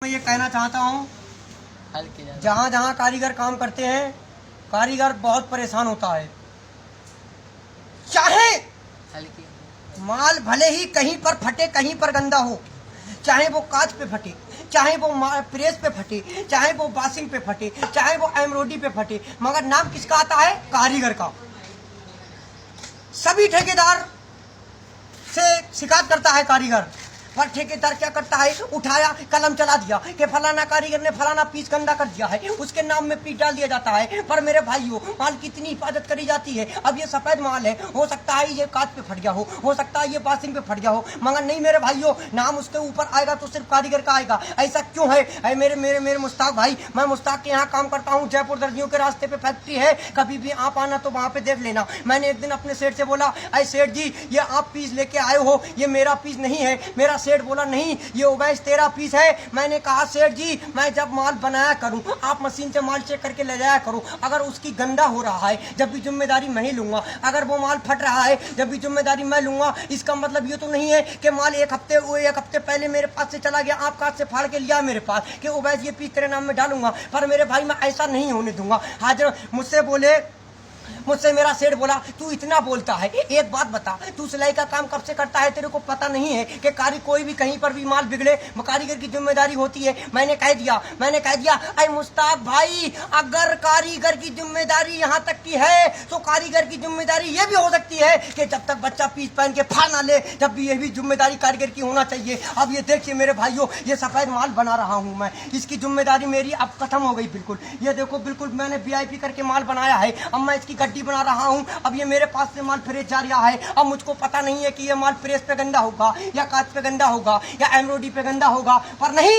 पे ये कहना चाहता हूँ, जहाँ जहाँ कारीगर काम करते हैं, कारीगर बहुत परेशान होता है। चाहे माल भले ही कहीं पर फटे, कहीं पर गंदा हो, चाहे वो कांच पे फटे, चाहे वो प्रेस पे फटे, चाहे वो वॉशिंग पे फटे, चाहे वो एम्ब्रॉयडरी पे फटे, मगर नाम किसका आता है? कारीगर का। सभी ठेकेदार से शिकायत करता है कारीगर, पर ठेकेदार क्या करता है? उठाया, कलम चला दिया कि फलाना कारीगर ने फलाना पीस गंदा कर दिया है, उसके नाम में पीस डाल दिया जाता है। पर मेरे भाइयों, माल की इतनी हिफाजत करी जाती है। अब ये सफेद माल है, हो सकता है ये कांच पे फट गया हो सकता है ये वॉशिंग पे फट गया हो, मगर नहीं मेरे भाइयों, नाम उसके ऊपर आएगा तो सिर्फ कारीगर का आएगा। ऐसा क्यों है? मेरे मेरे मेरे मुश्ताक भाई, मैं मुश्ताक के यहाँ काम करता हूँ, जयपुर दर्जियों के रास्ते पे फैक्ट्री है, कभी भी आप आना तो वहाँ पे देख लेना। मैंने एक दिन अपने सेठ से बोला, अरे सेठ जी, ये आप पीस लेके आए हो, ये मेरा पीस नहीं है। मेरा सेठ बोला, नहीं ये उवैस तेरा पीस है। मैंने कहा, सेठ जी, मैं जब माल बनाया करूं, आप मशीन से माल चेक करके ले जाया करो। अगर उसकी गंदा हो रहा है, जब भी जिम्मेदारी मैं ही लूंगा। अगर वो माल फट रहा है, जब भी जिम्मेदारी मैं लूंगा। इसका मतलब ये तो नहीं है कि माल एक हफ्ते पहले मेरे पास से चला गया, आप कांच से फाड़ के लिया मेरे पास कि उवैस ये पीस तेरे नाम में डालूंगा। पर मेरे भाई, मैं ऐसा नहीं होने दूंगा। हाजिर मुझसे मेरा सेठ बोला, तू इतना बोलता है, एक बात बता, तू सिलाई का काम कब से करता है? तेरे को पता नहीं है कि कोई भी कहीं पर भी माल बिगड़े, कारीगर की जिम्मेदारी होती है। मैंने कह दिया, अरे मुश्ताक भाई, अगर कारीगर की जिम्मेदारी यहाँ तक की है तो कारीगर की जिम्मेदारी ये भी हो सकती है कि जब तक बच्चा पीस पहन के फाड़ ना ले, जब भी ये भी जिम्मेदारी कारीगर की होना चाहिए। अब ये देखिए मेरे भाइयों, ये सफेद माल बना रहा हूँ मैं, इसकी जिम्मेदारी मेरी अब खत्म हो गई बिल्कुल। ये देखो, बिल्कुल मैंने VIP करके माल बनाया है। अब मैं इसकी गड्डी बना रहा हूं। अब ये मेरे पास से माल प्रेस जा रहा है। अब मुझको पता नहीं है कि ये माल प्रेस पे गंदा होगा या कांच पे गंदा होगा या एम्ब्रॉयडरी पे गंदा होगा, पर नहीं,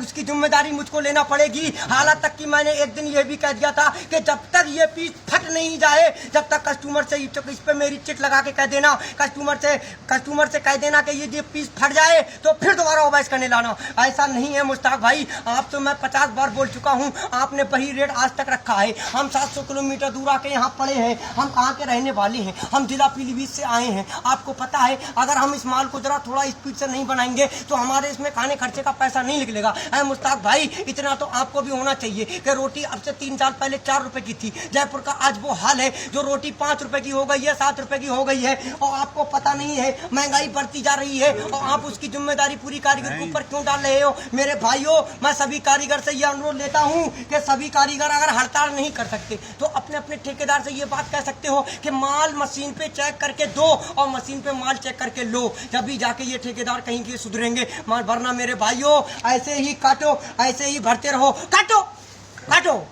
उसकी जिम्मेदारी मुझको लेना पड़ेगी। हालात तक कि मैंने एक दिन ये भी कह दिया था कि जब तक ये पीस फट नहीं जाए, जब तक कस्टमर से इस पे मेरी चिट लगा के कह देना, कस्टमर से कह देना कि ये पीस फट जाए तो फिर दोबारा ओवैस करने लाना। ऐसा नहीं है मुश्ताक भाई, आप तो मैं 50 बार बोल चुका हूँ, आपने वही रेट आज तक रखा है। हम 700 किलोमीटर दूर आके यहाँ पड़े हैं, हम कहाँ के रहने वाले हैं, हम जिला पीलीभीत से आए हैं। आपको पता है, अगर हम इस माल को जरा थोड़ा स्पीड से नहीं बनाएंगे तो हमारे इसमें खाने खर्चे का पैसा नहीं निकलेगा। अरे मुश्ताक भाई, इतना तो आपको भी होना चाहिए कि रोटी अब से 3 साल पहले 4 रुपए की थी। जयपुर का आज वो हाल है, जो रोटी 5 रुपए की हो गई है, 7 रुपए की हो गई है, और आपको पता नहीं है महंगाई बढ़ती जा रही है, और आप उसकी जिम्मेदारी पूरी कारीगर के ऊपर क्यों डाल रहे हो? मेरे भाइयों, मैं सभी कारीगर से यह अनुरोध लेता हूँ कि सभी कारीगर अगर हड़ताल नहीं कर सकते तो अपने अपने ठेकेदार से ये बात कह सकते हो कि माल मशीन पे चेक करके दो और मशीन पे माल चेक करके लो, जब भी जाके ये ठेकेदार कहीं के सुधरेंगे। माल भरना मेरे भाइयों, ऐसे ही काटो, ऐसे ही भरते रहो, काटो,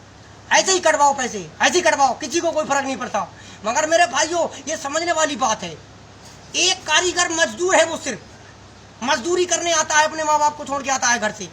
ऐसे ही कटवाओ पैसे, ऐसे ही कटवाओ, किसी को कोई फर्क नहीं पड़ता। मगर मेरे भाइयों, ये समझने वाली बात है, एक कारीगर मजदूर है, वो सिर्फ मजदूरी करने आता है, अपने माँ बाप को छोड़ के आता है घर से।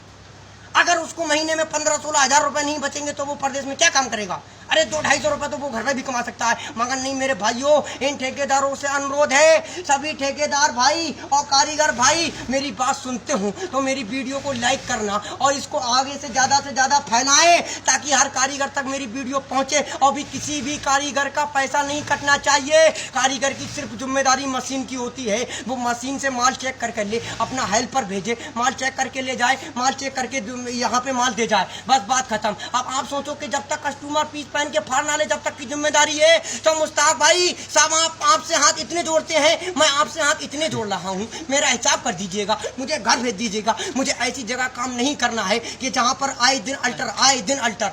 अगर उसको महीने में 15-16 हजार रुपए नहीं बचेंगे तो वो प्रदेश में क्या काम करेगा? अरे 200-250 रुपए तो वो घर में भी कमा सकता है। मगर नहीं मेरे भाइयों, इन ठेकेदारों से अनुरोध है, सभी ठेकेदार भाई और कारीगर भाई मेरी बात सुनते हो तो मेरी वीडियो को लाइक करना और इसको आगे से ज्यादा फैलाएं, ताकि हर कारीगर तक मेरी वीडियो पहुंचे। और भी किसी भी कारीगर का पैसा नहीं कटना चाहिए। कारीगर की सिर्फ जिम्मेदारी मशीन की होती है, वो मशीन से माल चेक करके ले, अपना हेल्पर भेजे, माल चेक करके ले जाए, माल चेक करके यहाँ पे माल दे जाए, बस बात खत्म। अब आप सोचो कि जब तक कस्टमर पीस पहन के फाड़ ना ले, जब तक की जिम्मेदारी है, तो मुश्ताक भाई साहब, आप आपसे हाथ इतने जोड़ते हैं, मैं आपसे हाथ इतने जोड़ रहा हूँ, मेरा हिसाब कर दीजिएगा, मुझे घर भेज दीजिएगा। मुझे ऐसी जगह काम नहीं करना है कि जहाँ पर आए दिन अल्टर।